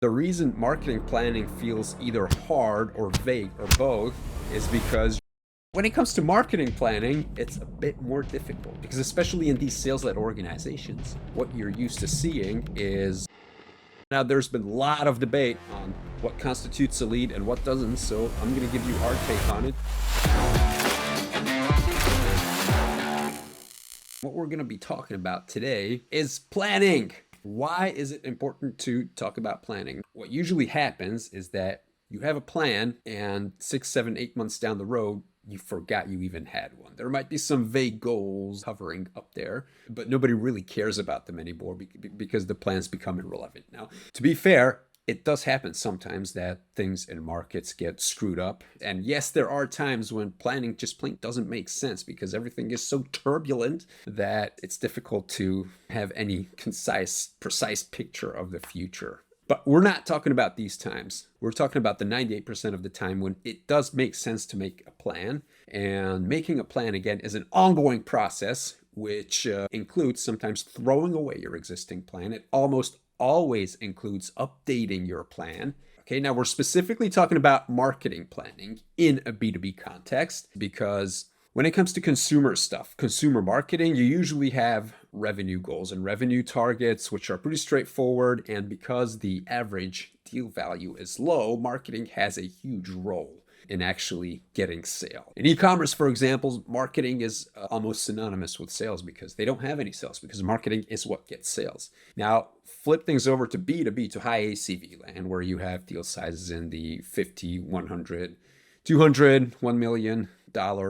The reason marketing planning feels either hard or vague or both is because when it comes to marketing planning, it's a bit more difficult because, especially in these sales led organizations, what you're used to seeing is now there's been a lot of debate on what constitutes a lead and what doesn't. So I'm going to give you our take on it. What we're going to be talking about today is planning. Why is it important to talk about planning? What usually happens is that you have a plan and 6, 7, 8 months down the road, you forgot you even had one. There might be some vague goals hovering up there, but nobody really cares about them anymore because the plans become irrelevant. Now, to be fair, it does happen sometimes that things in markets get screwed up. And yes, there are times when planning just plain doesn't make sense because everything is so turbulent that it's difficult to have any concise, precise picture of the future. But we're not talking about these times. We're talking about the 98% of the time when it does make sense to make a plan. And making a plan, again, is an ongoing process, which includes sometimes throwing away your existing plan. It almost always includes updating your plan. Okay, now we're specifically talking about marketing planning in a B2B context because when it comes to consumer stuff, consumer marketing, you usually have revenue goals and revenue targets, which are pretty straightforward. And because the average deal value is low, marketing has a huge role in actually getting sale. In e-commerce, for example, marketing is almost synonymous with sales because they don't have any sales because marketing is what gets sales. Now, flip things over to B2B, to high ACV land, where you have deal sizes in the 50, 100, 200, $1 million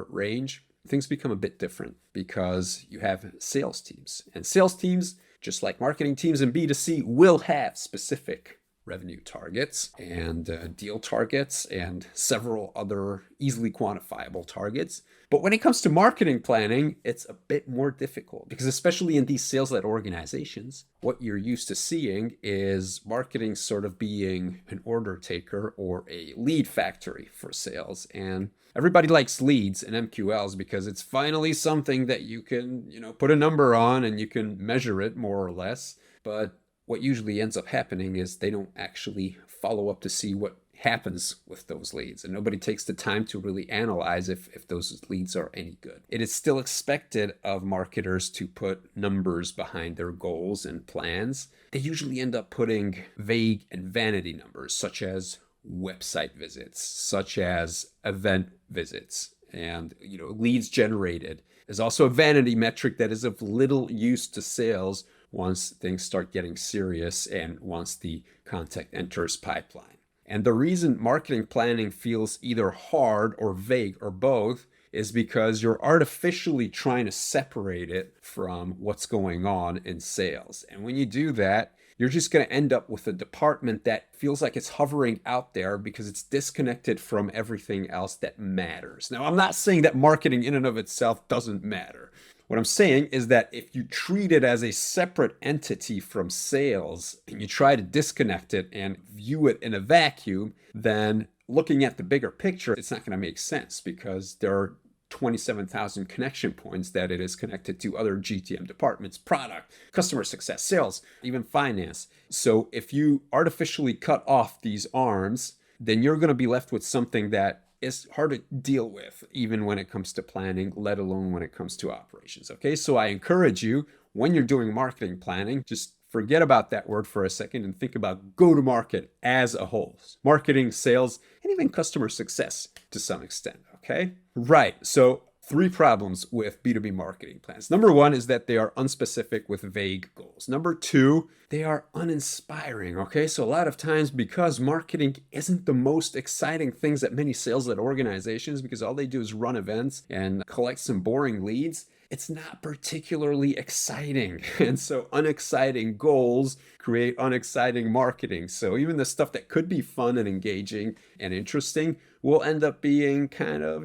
range. Things become a bit different because you have sales teams. And sales teams, just like marketing teams in B2C, will have specific revenue targets and deal targets and several other easily quantifiable targets. But when it comes to marketing planning, it's a bit more difficult because, especially in these sales-led organizations, what you're used to seeing is marketing sort of being an order taker or a lead factory for sales. And everybody likes leads and MQLs because it's finally something that you can, put a number on and you can measure it more or less. But what usually ends up happening is they don't actually follow up to see what happens with those leads. And nobody takes the time to really analyze if those leads are any good. It is still expected of marketers to put numbers behind their goals and plans. They usually end up putting vague and vanity numbers, such as website visits, such as event visits, and leads generated. There's also a vanity metric that is of little use to sales once things start getting serious and once the contact enters pipeline. And the reason marketing planning feels either hard or vague or both is because you're artificially trying to separate it from what's going on in sales. And when you do that, you're just going to end up with a department that feels like it's hovering out there because it's disconnected from everything else that matters. Now, I'm not saying that marketing in and of itself doesn't matter. What I'm saying is that if you treat it as a separate entity from sales and you try to disconnect it and view it in a vacuum, then looking at the bigger picture, it's not going to make sense because there are 27,000 connection points that it is connected to other GTM departments, product, customer success, sales, even finance. So if you artificially cut off these arms, then you're going to be left with something that is hard to deal with, even when it comes to planning, let alone when it comes to operations. Okay, so I encourage you, when you're doing marketing planning, just forget about that word for a second and think about go-to-market as a whole. Marketing, sales, and even customer success to some extent, okay? Right, so 3 problems with B2B marketing plans. Number 1 is that they are unspecific with vague goals. Number 2, they are uninspiring, okay? So a lot of times, because marketing isn't the most exciting things at many sales-led organizations, because all they do is run events and collect some boring leads, it's not particularly exciting. And so unexciting goals create unexciting marketing. So even the stuff that could be fun and engaging and interesting will end up being kind of,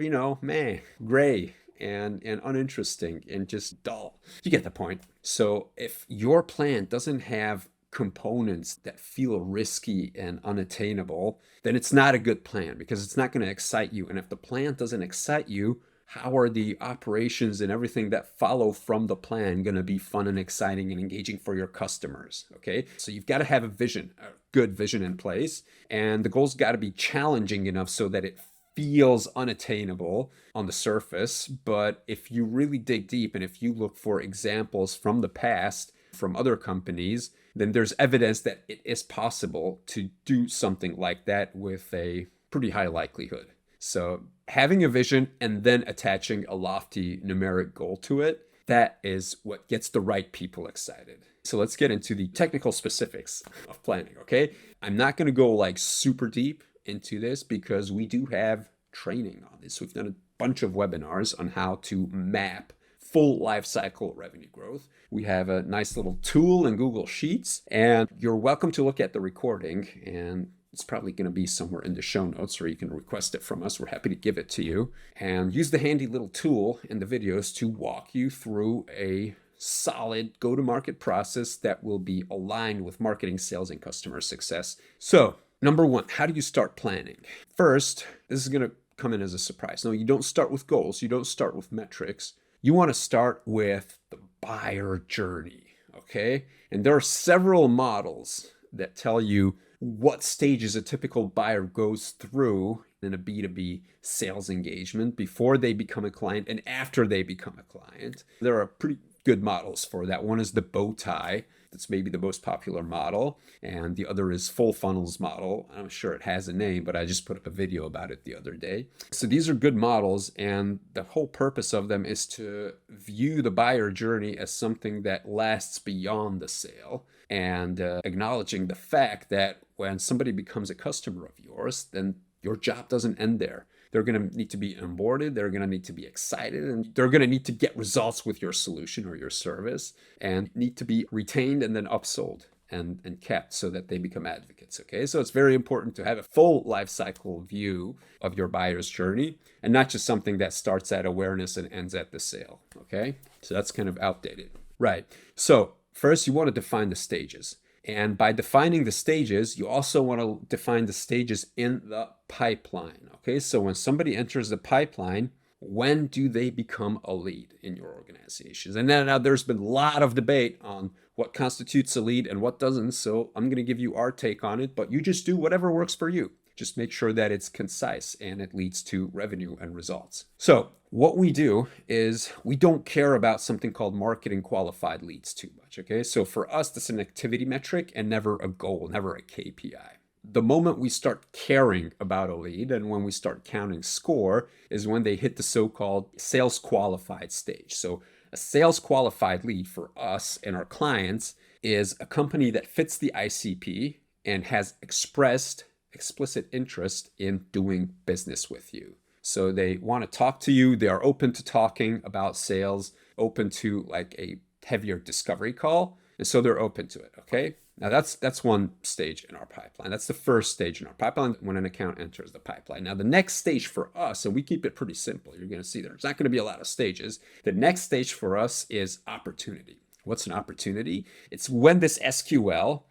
gray and uninteresting and just dull. You get the point. So if your plan doesn't have components that feel risky and unattainable, then it's not a good plan because it's not going to excite you. And if the plan doesn't excite you, How are the operations and everything that follow from the plan going to be fun and exciting and engaging for your customers? Okay. So you've got to have a vision, a good vision in place. And the goal's got to be challenging enough so that it feels unattainable on the surface. But if you really dig deep and if you look for examples from the past, from other companies, then there's evidence that it is possible to do something like that with a pretty high likelihood. So having a vision and then attaching a lofty numeric goal to it, that is what gets the right people excited. So let's get into the technical specifics of planning, okay? I'm not going to go like super deep into this because we do have training on this. We've done a bunch of webinars on how to map full life cycle revenue growth. We have a nice little tool in Google Sheets, and you're welcome to look at the recording, and it's probably going to be somewhere in the show notes, or you can request it from us. We're happy to give it to you. And use the handy little tool in the videos to walk you through a solid go-to-market process that will be aligned with marketing, sales, and customer success. So, number one, how do you start planning? First, this is going to come in as a surprise. No, you don't start with goals. You don't start with metrics. You want to start with the buyer journey, okay? And there are several models that tell you what stages a typical buyer goes through in a B2B sales engagement before they become a client and after they become a client. There are pretty good models for that. One is the bow tie. That's maybe the most popular model. And the other is full funnels model. I'm sure it has a name, but I just put up a video about it the other day. So these are good models. And the whole purpose of them is to view the buyer journey as something that lasts beyond the sale, and acknowledging the fact that when somebody becomes a customer of yours, then your job doesn't end there. They're going to need to be onboarded. They're going to need to be excited, and they're going to need to get results with your solution or your service, and need to be retained and then upsold and kept so that they become advocates. Okay, so it's very important to have a full life cycle view of your buyer's journey, and not just something that starts at awareness and ends at the sale. Okay, so that's kind of outdated. Right. So first, you want to define the stages. And by defining the stages, you also want to define the stages in the pipeline. Okay, so when somebody enters the pipeline, when do they become a lead in your organizations? And then now there's been a lot of debate on what constitutes a lead and what doesn't. So I'm going to give you our take on it, but you just do whatever works for you. Just make sure that it's concise and it leads to revenue and results. So what we do is we don't care about something called marketing qualified leads too much, okay? So for us, that's an activity metric and never a goal, never a KPI. The moment we start caring about a lead and when we start counting score is when they hit the so-called sales qualified stage. So a sales qualified lead for us and our clients is a company that fits the ICP and has expressed explicit interest in doing business with you. So they want to talk to you. They are open to talking about sales, open to like a heavier discovery call. And so they're open to it. Okay. Now that's one stage in our pipeline. That's the first stage in our pipeline when an account enters the pipeline. Now the next stage for us, and we keep it pretty simple. You're going to see there's not going to be a lot of stages. The next stage for us is opportunity. What's an opportunity? It's when this SQL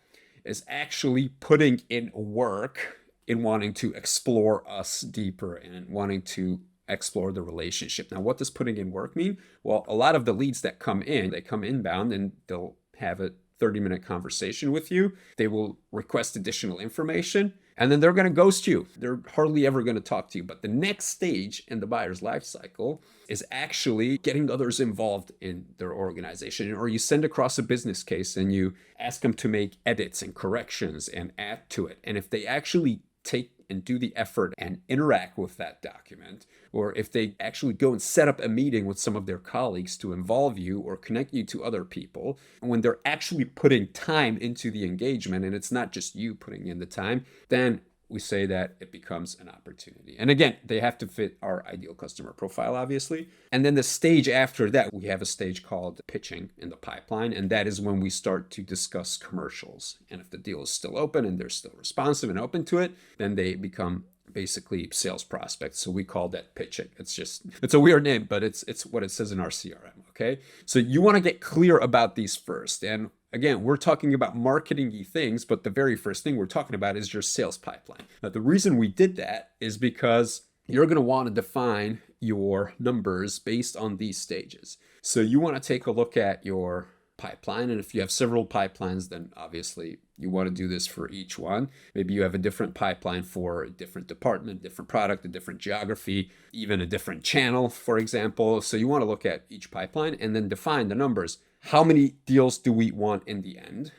is actually putting in work in wanting to explore us deeper and wanting to explore the relationship. Now, what does putting in work mean? Well, a lot of the leads that come in, they come inbound and they'll have a 30-minute conversation with you. They will request additional information, and then they're going to ghost you. They're hardly ever going to talk to you. But the next stage in the buyer's life cycle is actually getting others involved in their organization. Or you send across a business case and you ask them to make edits and corrections and add to it. And if they actually take and do the effort and interact with that document, or if they actually go and set up a meeting with some of their colleagues to involve you or connect you to other people, when they're actually putting time into the engagement and it's not just you putting in the time, then we say that it becomes an opportunity. And again, they have to fit our ideal customer profile, obviously. And then the stage after that, we have a stage called pitching in the pipeline. And that is when we start to discuss commercials. And if the deal is still open and they're still responsive and open to it, then they become basically sales prospects. So we call that pitching. It's a weird name, but it's what it says in our CRM. Okay. So you want to get clear about these first. And again, we're talking about marketing-y things, but the very first thing we're talking about is your sales pipeline. Now, the reason we did that is because you're going to want to define your numbers based on these stages. So you want to take a look at your pipeline. And if you have several pipelines, then obviously you want to do this for each one. Maybe you have a different pipeline for a different department, different product, a different geography, even a different channel, for example. So you want to look at each pipeline and then define the numbers. How many deals do we want in the end?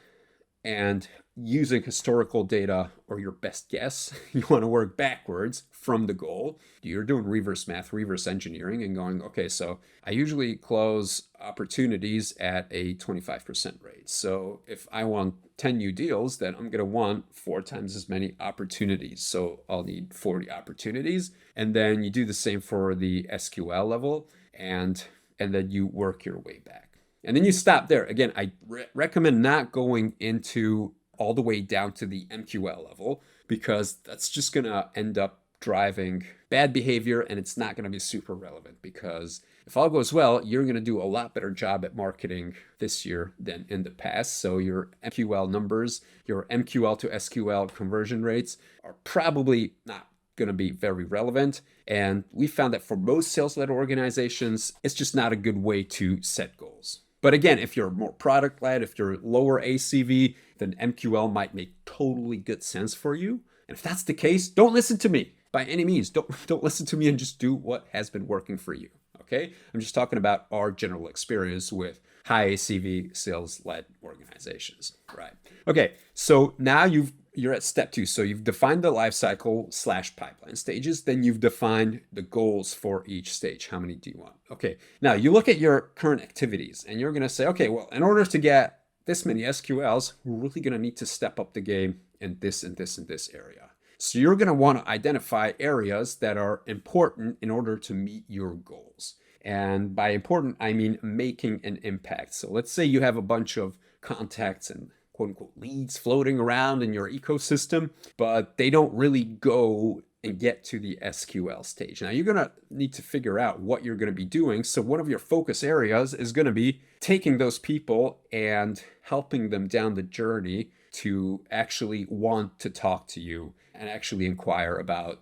And using historical data or your best guess, you want to work backwards from the goal. You're doing reverse math, reverse engineering, and going, okay, so I usually close opportunities at a 25% rate. So if I want 10 new deals, then I'm going to want 4 times as many opportunities. So I'll need 40 opportunities. And then you do the same for the SQL level, and then you work your way back. And then you stop there. Again, I recommend not going into all the way down to the MQL level, because that's just going to end up driving bad behavior, and it's not going to be super relevant, because if all goes well, you're going to do a lot better job at marketing this year than in the past. So your MQL numbers, your MQL to SQL conversion rates are probably not going to be very relevant. And we found that for most sales-led organizations, it's just not a good way to set goals. But again, if you're more product-led, if you're lower ACV, then MQL might make totally good sense for you. And if that's the case, don't listen to me by any means. Don't listen to me and just do what has been working for you. Okay? I'm just talking about our general experience with high ACV sales-led organizations. Right. Okay. So now you're at step 2. So you've defined the lifecycle / pipeline stages. Then you've defined the goals for each stage. How many do you want? Okay. Now you look at your current activities and you're going to say, okay, well, in order to get this many SQLs, we're really going to need to step up the game in this and this and this area. So you're going to want to identify areas that are important in order to meet your goals. And by important, I mean making an impact. So let's say you have a bunch of contacts and quote unquote leads floating around in your ecosystem, but they don't really go and get to the SQL stage. Now you're going to need to figure out what you're going to be doing. So one of your focus areas is going to be taking those people and helping them down the journey to actually want to talk to you and actually inquire about,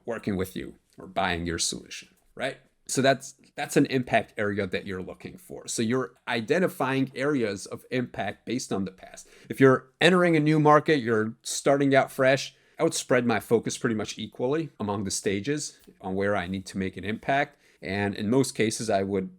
working with you or buying your solution, right? So that's an impact area that you're looking for. So you're identifying areas of impact based on the past. If you're entering a new market, you're starting out fresh, I would spread my focus pretty much equally among the stages on where I need to make an impact. And in most cases, I would,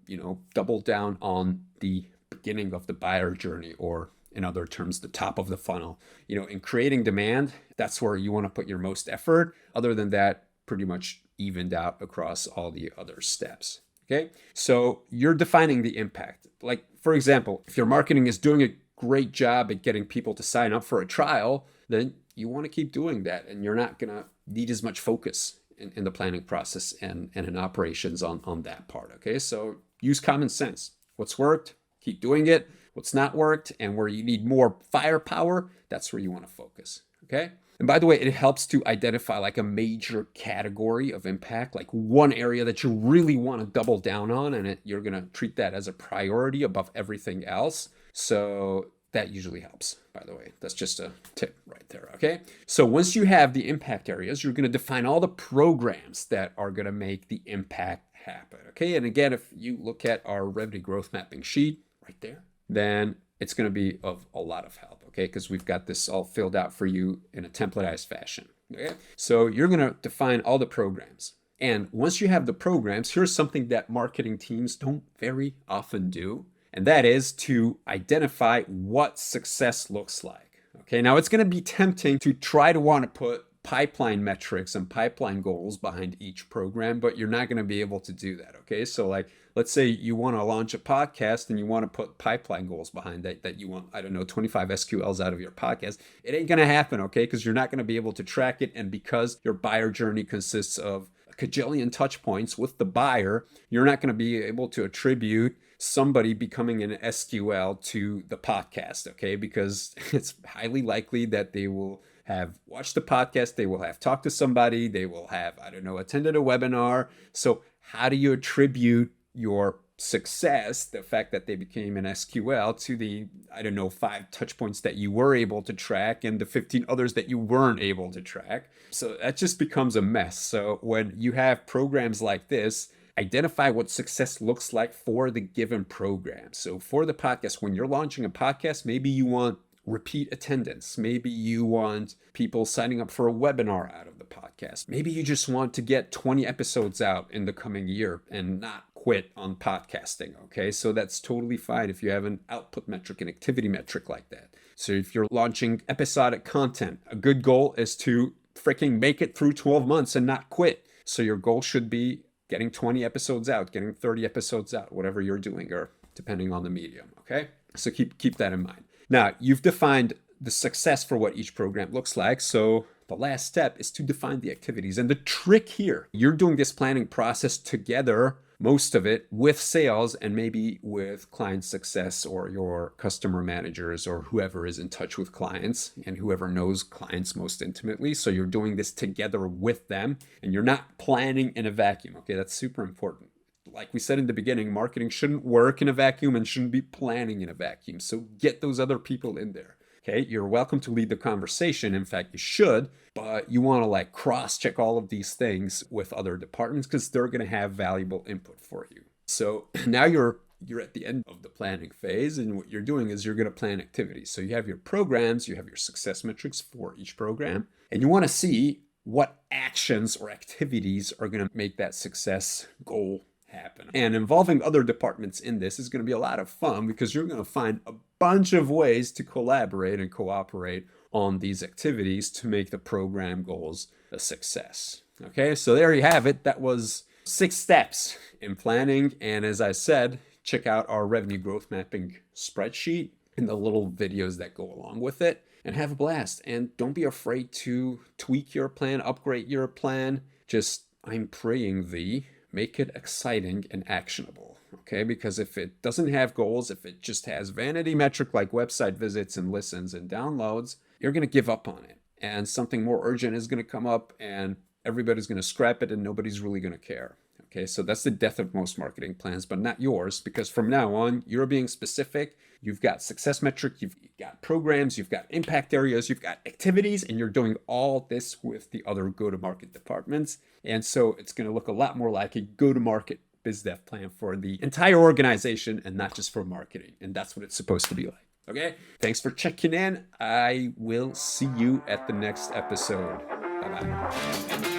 double down on the beginning of the buyer journey, or in other terms, the top of the funnel. In creating demand, that's where you want to put your most effort. Other than that, pretty much evened out across all the other steps. Okay, so you're defining the impact. Like, for example, if your marketing is doing a great job at getting people to sign up for a trial, then you want to keep doing that, and you're not going to need as much focus in the planning process and in operations on that part. Okay, so use common sense. What's worked, keep doing it. What's not worked, and where you need more firepower, that's where you want to focus. Okay. And by the way, it helps to identify like a major category of impact, like one area that you really want to double down on, and you're going to treat that as a priority above everything else. So that usually helps, by the way. That's just a tip right there, okay? So once you have the impact areas, you're going to define all the programs that are going to make the impact happen, okay? And again, if you look at our revenue growth mapping sheet right there, then it's going to be of a lot of help, okay? Because we've got this all filled out for you in a templatized fashion, okay? So you're going to define all the programs. And once you have the programs, here's something that marketing teams don't very often do, and that is to identify what success looks like, okay? Now, it's going to be tempting to try to want to put pipeline metrics and pipeline goals behind each program, but you're not going to be able to do that, okay? So like, let's say you want to launch a podcast and you want to put pipeline goals behind that you want, 25 SQLs out of your podcast. It ain't going to happen, okay? Because you're not going to be able to track it. And because your buyer journey consists of a cajillion touch points with the buyer, you're not going to be able to attribute somebody becoming an SQL to the podcast, okay? Because it's highly likely that they will have watched the podcast, they will have talked to somebody, they will have, attended a webinar. So how do you attribute your success, the fact that they became an SQL, to the, I don't know, 5 touch points that you were able to track and the 15 others that you weren't able to track. So that just becomes a mess. So when you have programs like this, identify what success looks like for the given program. So for the podcast, when you're launching a podcast, maybe you want repeat attendance. Maybe you want people signing up for a webinar out of the podcast. Maybe you just want to get 20 episodes out in the coming year and not quit on podcasting. Okay, so that's totally fine if you have an output metric, an activity metric like that. So if you're launching episodic content, a good goal is to freaking make it through 12 months and not quit. So your goal should be getting 20 episodes out, getting 30 episodes out, whatever you're doing, or depending on the medium. Okay, so keep that in mind. Now, you've defined the success for what each program looks like. So the last step is to define the activities. And the trick here, you're doing this planning process together, most of it with sales and maybe with client success or your customer managers or whoever is in touch with clients and whoever knows clients most intimately. So you're doing this together with them and you're not planning in a vacuum. Okay, that's super important. Like we said in the beginning, marketing shouldn't work in a vacuum and shouldn't be planning in a vacuum. So get those other people in there. Okay, you're welcome to lead the conversation. In fact, you should, but you want to like cross-check all of these things with other departments because they're going to have valuable input for you. So now you're at the end of the planning phase, and what you're doing is you're going to plan activities. So you have your programs, you have your success metrics for each program, and you want to see what actions or activities are going to make that success goal happen. And involving other departments in this is going to be a lot of fun because you're going to find a bunch of ways to collaborate and cooperate on these activities to make the program goals a success. Okay, so there you have it. That was 6 steps in planning. And as I said, check out our revenue growth mapping spreadsheet and the little videos that go along with it, and have a blast. And don't be afraid to tweak your plan, upgrade your plan. Just, I'm praying thee, make it exciting and actionable, okay? Because if it doesn't have goals, if it just has vanity metric like website visits and listens and downloads, you're going to give up on it. And something more urgent is going to come up and everybody's going to scrap it and nobody's really going to care. Okay, so that's the death of most marketing plans, but not yours, because from now on, you're being specific. You've got success metric, you've got programs, you've got impact areas, you've got activities, and you're doing all this with the other go-to-market departments. And so it's going to look a lot more like a go-to-market biz dev plan for the entire organization and not just for marketing. And that's what it's supposed to be like. Okay, thanks for checking in. I will see you at the next episode. Bye-bye.